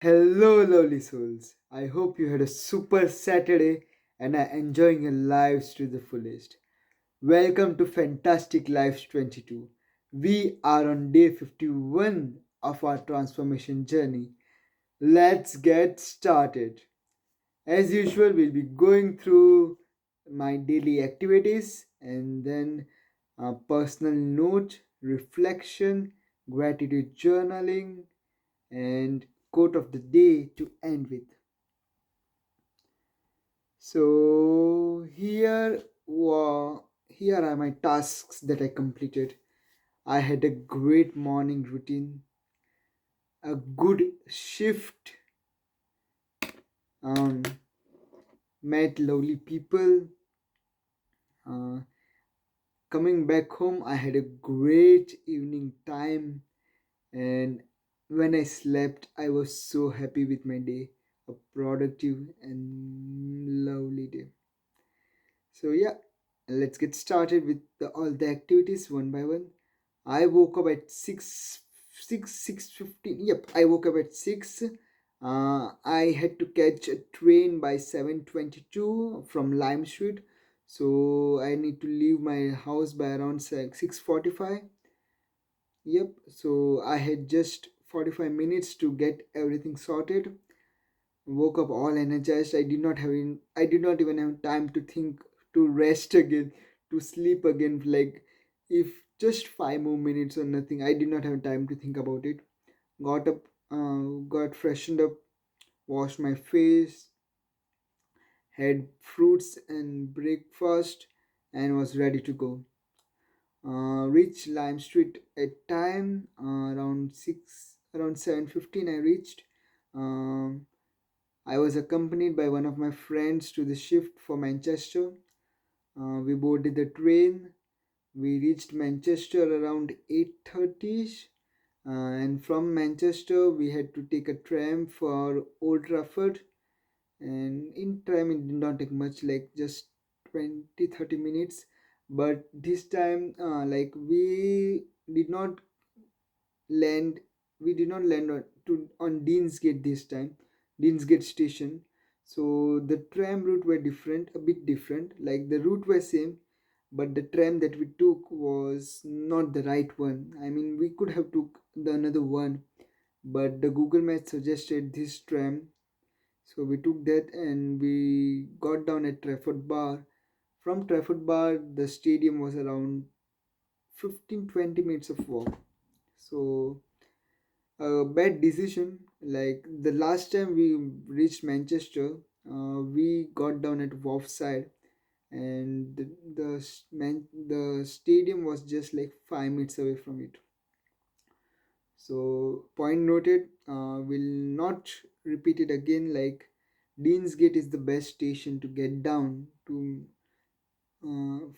Hello, lovely souls. I hope you had a super Saturday and are enjoying your lives to the fullest. Welcome to Fantastic Lives 22. We are on day 51 of our transformation journey. Let's get started. As usual, we'll be going through my daily activities and then a personal note, reflection, gratitude journaling, and quote of the day to end with. So here are my tasks that I completed. I had a great morning routine, a good shift, um, met lovely people. Uh, Coming back home, I had a great evening time, and when I slept, I was so happy with my day. A productive and lovely day. So yeah, let's get started with all the activities one by one. I woke up at 6:15. Yep, I woke up at 6. I had to catch a train by 7:22 from Lime Street. So I need to leave my house by around 6:45. Yep, so I had just 45 minutes to get everything sorted. Woke up all energized. I did not even have time to think, to rest again, to sleep again, like if just 5 more minutes or nothing. I did not have time to think about it. Got up, got freshened up, washed my face, had fruits and breakfast, and was ready to go. Reached Lime Street at time, around 7:15 I reached. um, I was accompanied by one of my friends to the shift for Manchester. We boarded the train. We reached Manchester around 8:30, and from Manchester we had to take a tram for Old Trafford. And in tram it did not take much, like just 20-30 minutes. But this time, like did not land we did not land on Deansgate this time, Deansgate station. So the tram route were different, a bit different. Like the route was same, but the tram that we took was not the right one. I mean, we could have took the another one, but the Google Maps suggested this tram. So we took that and we got down at Trafford Bar. From Trafford Bar, the stadium was around 15-20 minutes of walk. So a bad decision. Like the last time we reached Manchester, we got down at Wharf side, and the stadium was just like 5 minutes away from it. So point noted. Will not repeat it again. Like Deansgate is the best station to get down to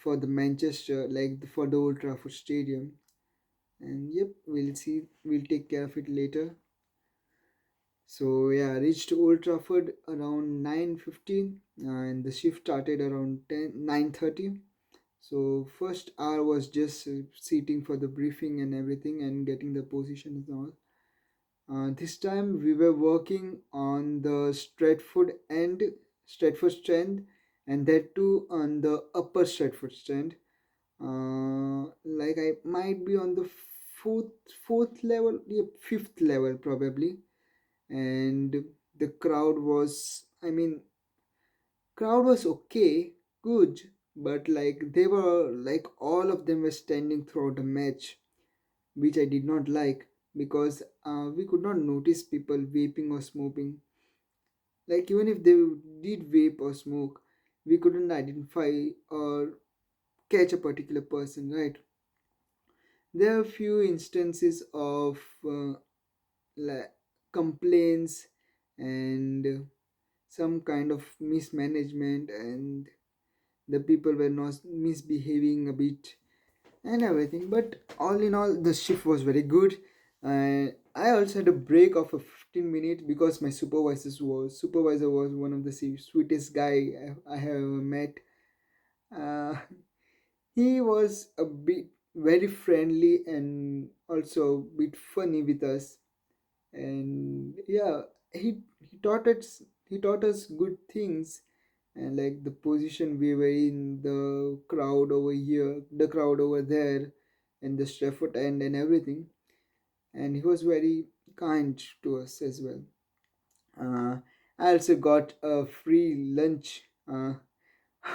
for the Manchester, like for the Old Trafford Stadium. And yep, we'll see. We'll take care of it later. So yeah, I reached Old Trafford around 9:15, and the shift started around 9:30. So first hour was just sitting for the briefing and everything and getting the positions and all. This time we were working on the Stratford strand, and that too on the upper Stratford strand. Like I might be on the fourth level, yeah, fifth level probably. And the crowd was okay, good, but like they were like all of them were standing throughout the match, which I did not like, because we could not notice people vaping or smoking. Like even if they did vape or smoke, we couldn't identify or catch a particular person, right? There are few instances of la- complaints and some kind of mismanagement, and the people were not misbehaving a bit and everything. But all in all, the shift was very good. I also had a break of a 15 minutes because my supervisor was one of the sweetest guy I have ever met. uh, he was a bit very friendly and also a bit funny with us. And yeah, he taught us good things, and like the position we were in, the crowd over here, the crowd over there, and the Stratford end and everything. And he was very kind to us as well. uh, I also got a free lunch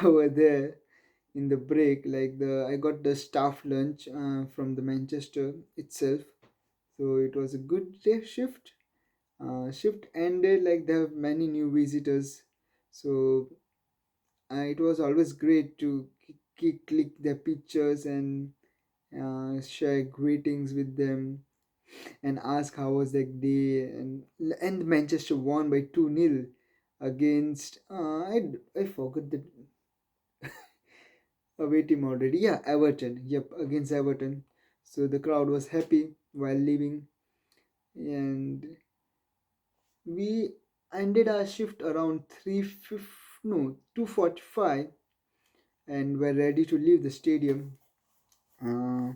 over there in the break. Like the I got the staff lunch from the Manchester itself, so it was a good day shift. Shift ended, like there have many new visitors, so it was always great to click their pictures and share greetings with them and ask how was their day. And Manchester won by 2-0 against I forgot the away team already. Yeah, Everton. Yep, against Everton. So the crowd was happy while leaving, and we ended our shift around 2:45, and were ready to leave the stadium. Uh,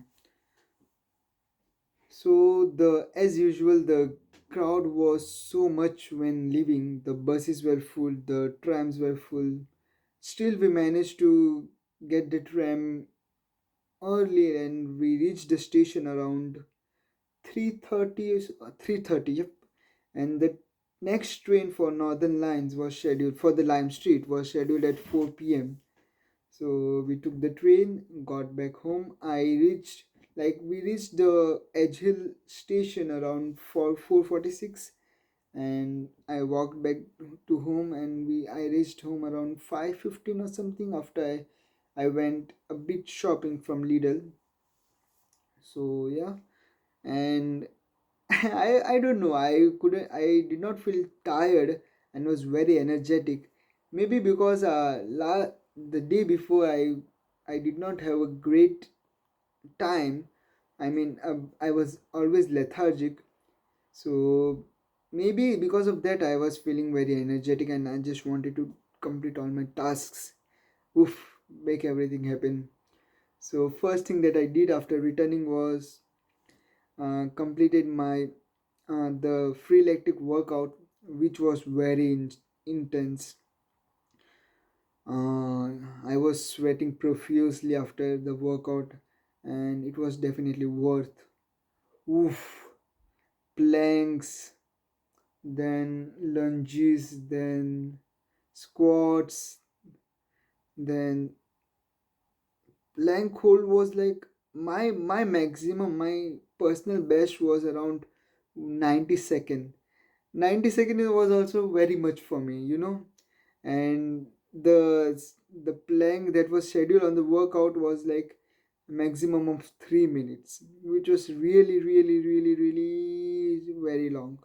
so the as usual, the crowd was so much when leaving. The buses were full, the trams were full. Still, we managed to get the tram early, and we reached the station around 3:30. 3:30, yep. And the next train for Northern Lines was scheduled for the Lime Street was scheduled at 4 p.m. So we took the train, got back home. We reached the Edge Hill station around 4:46, and I walked back to home, and I reached home around 5:15 or something after I went a bit shopping from Lidl. So yeah, and I don't know. I did not feel tired and was very energetic. Maybe because the day before I did not have a great time. I mean, I was always lethargic. So maybe because of that I was feeling very energetic, and I just wanted to complete all my tasks. Oof, make everything happen. So first thing that I did after returning was completed my the free lactic workout, which was very intense. I was sweating profusely after the workout, and it was definitely worth. Oof, planks, then lunges, then squats, then plank hold was like my maximum, my personal best was around 90 second. 90 seconds was also very much for me, and the plank that was scheduled on the workout was like maximum of 3 minutes, which was really really really really very long.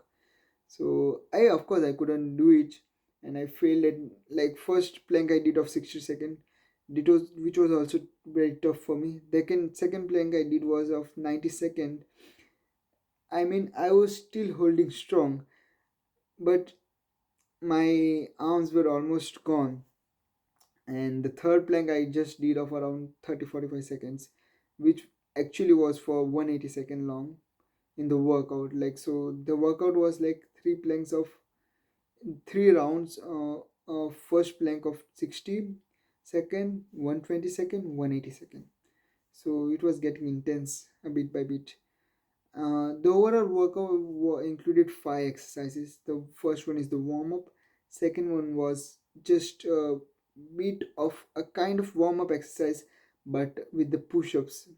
So I couldn't do it, and I failed at like first plank I did of 60 second. Which was also very tough for me. Second plank I did was of 90 second. I mean, I was still holding strong, but my arms were almost gone. And the third plank I just did of around 30-45 seconds, which actually was for 180 second long in the workout. Like, so the workout was like three planks of 3 rounds, first plank of 60 second, 120 second, 180 second. So it was getting intense a bit by bit. The overall workout included 5 exercises. The first one is the warm up. Second one was just a bit of a kind of warm up exercise, but with the push ups.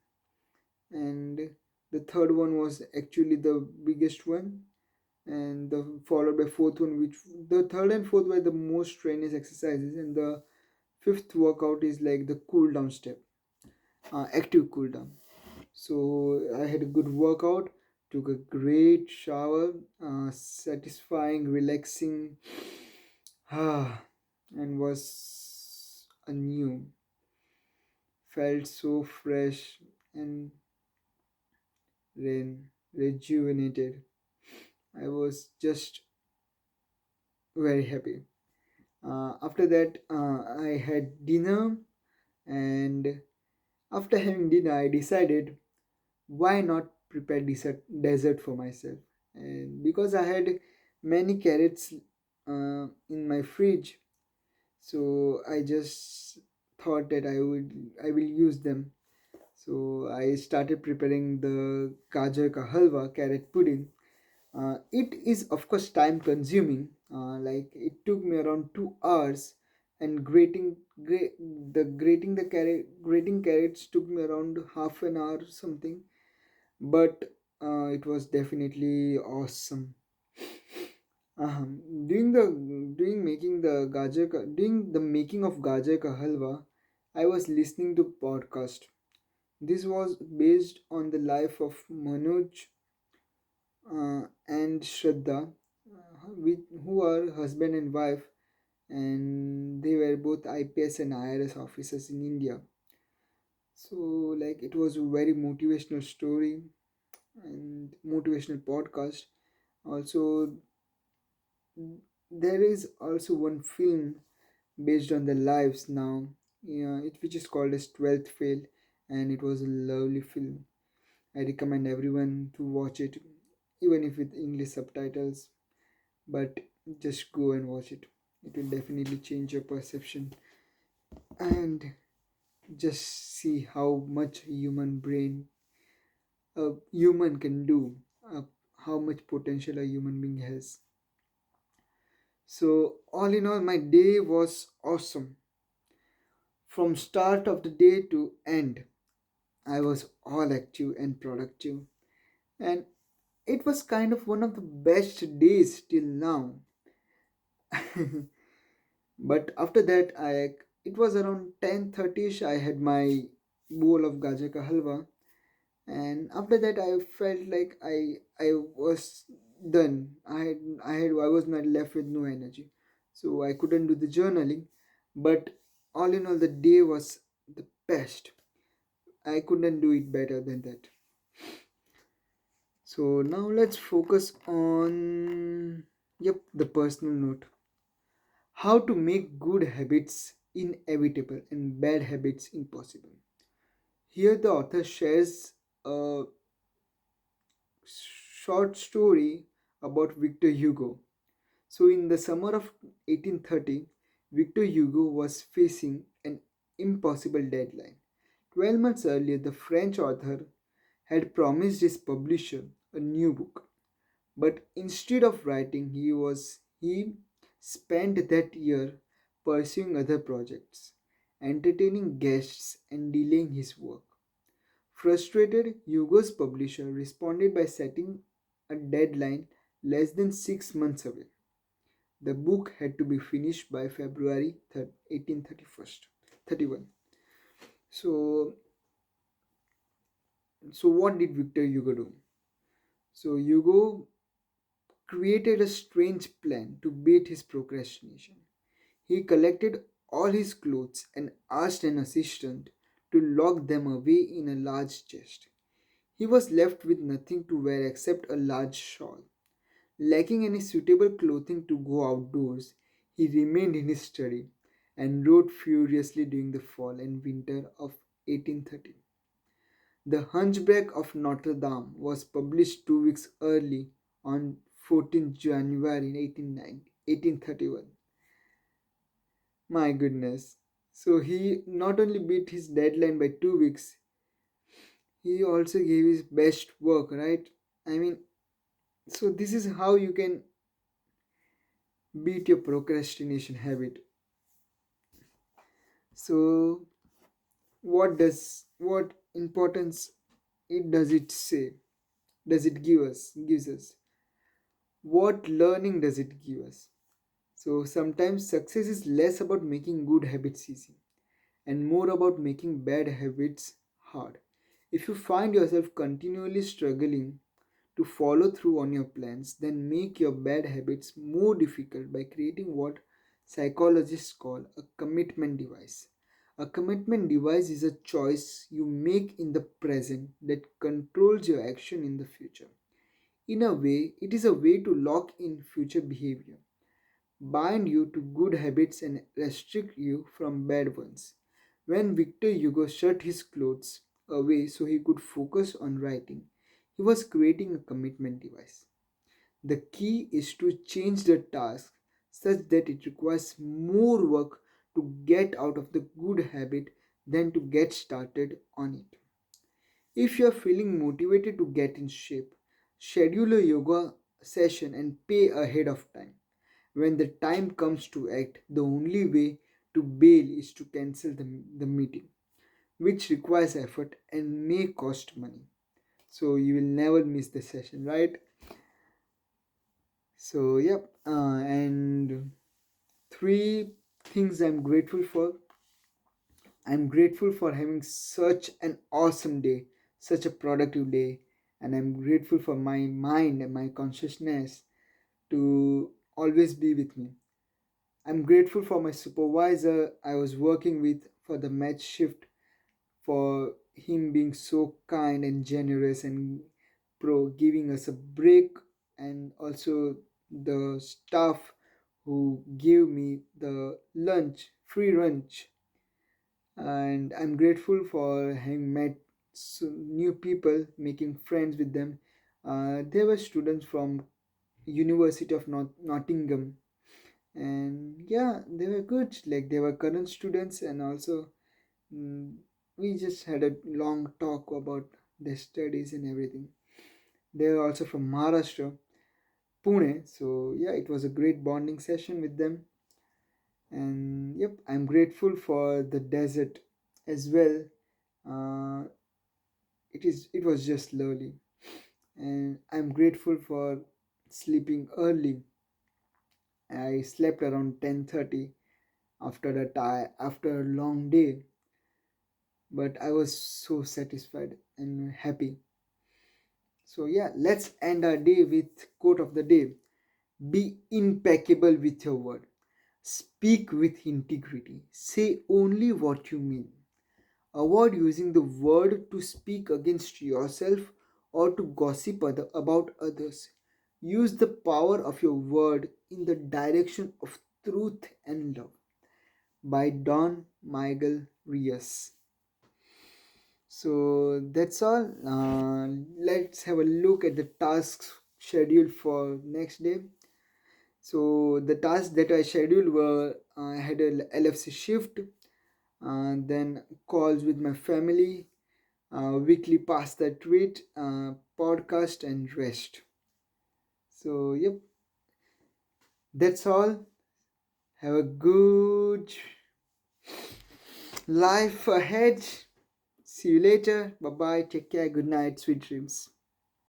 And the third one was actually the biggest one, and the followed by fourth one, which the third and fourth were the most strenuous exercises, and the fifth workout is like the cool down step, active cool down. So I had a good workout, took a great shower, satisfying, relaxing, and was anew. Felt so fresh and rejuvenated. I was just very happy. After that, I had dinner, and after having dinner, I decided why not prepare dessert for myself. And because I had many carrots in my fridge, so I just thought that I will use them. So I started preparing the gajar ka halwa, carrot pudding. It is of course time consuming. Like it took me around 2 hours, and grating carrots took me around half an hour or something. But it was definitely awesome. During the during the making of gajar ka halwa, I was listening to podcast. This was based on the life of Manoj and Shraddha, who are husband and wife, and they were both IPS and IRS officers in India. So, like, it was a very motivational story and motivational podcast. Also, there is also one film based on their lives now, yeah, which is called as 12th Fail, and it was a lovely film. I recommend everyone to watch it, even if with English subtitles, but just go and watch it. It will definitely change your perception and just see how much human brain a human can do, uh, how much potential a human being has. So all in all, my day was awesome. From start of the day to end, I was all active and productive. And it was kind of one of the best days till now. But after that, it was around 10:30ish. I had my bowl of gajar ka halwa, and after that, I felt like I was done. I was not left with no energy, so I couldn't do the journaling. But all in all, the day was the best. I couldn't do it better than that. So now let's focus on, yep, the personal note. How to make good habits inevitable and bad habits impossible. Here the author shares a short story about Victor Hugo. So in the summer of 1830, Victor Hugo was facing an impossible deadline. 12 months earlier, the French author had promised his publisher a new book. But instead of writing, he spent that year pursuing other projects, entertaining guests and delaying his work. Frustrated, Hugo's publisher responded by setting a deadline less than 6 months away. The book had to be finished by February 1831. So, so what did Victor Hugo do? So Hugo created a strange plan to beat his procrastination. He collected all his clothes and asked an assistant to lock them away in a large chest. He was left with nothing to wear except a large shawl. Lacking any suitable clothing to go outdoors, he remained in his study and wrote furiously during the fall and winter of 1830. The Hunchback of Notre Dame was published 2 weeks early on 14th January 1831. My goodness. So he not only beat his deadline by 2 weeks, he also gave his best work, right? I mean, so this is how you can beat your procrastination habit. So what importance it does it say? Does it gives us? What learning does it give us? So sometimes success is less about making good habits easy and more about making bad habits hard. If you find yourself continually struggling to follow through on your plans, then make your bad habits more difficult by creating what psychologists call a commitment device. A commitment device is a choice you make in the present that controls your action in the future. In a way, it is a way to lock in future behavior, bind you to good habits, and restrict you from bad ones. When Victor Hugo shut his clothes away so he could focus on writing, he was creating a commitment device. The key is to change the task such that it requires more work to get out of the good habit than to get started on it. If you are feeling motivated to get in shape, schedule a yoga session and pay ahead of time. When the time comes to act, the only way to bail is to cancel the meeting, which requires effort and may cost money. So you will never miss the session, right? So, yep. And three things I'm grateful for. I'm grateful for having such an awesome day, such a productive day, and I'm grateful for my mind and my consciousness to always be with me. I'm grateful for my supervisor I was working with for the match shift, for him being so kind and generous and giving us a break, and also the staff who gave me the lunch, free lunch. And I'm grateful for having met new people, making friends with them. They were students from University of Nottingham, and yeah, they were good. Like they were current students, and also mm, we just had a long talk about their studies and everything. They were also from Maharashtra, Pune. So yeah, it was a great bonding session with them. And yep, I'm grateful for the desert as well. Uh, it was just lovely, and I'm grateful for sleeping early. I slept around 10:30 after a long day, but I was so satisfied and happy. So yeah, let's end our day with quote of the day. Be impeccable with your word. Speak with integrity. Say only what you mean. Avoid using the word to speak against yourself or to gossip about others. Use the power of your word in the direction of truth and love. By Don Miguel Rios. So that's all. Let's have a look at the tasks scheduled for next day. So the tasks that I scheduled were I had a LFC shift, then calls with my family, weekly pasta treat, podcast, and rest. So, yep, that's all. Have a good life ahead. See you later. Bye bye. Take care. Good night. Sweet dreams.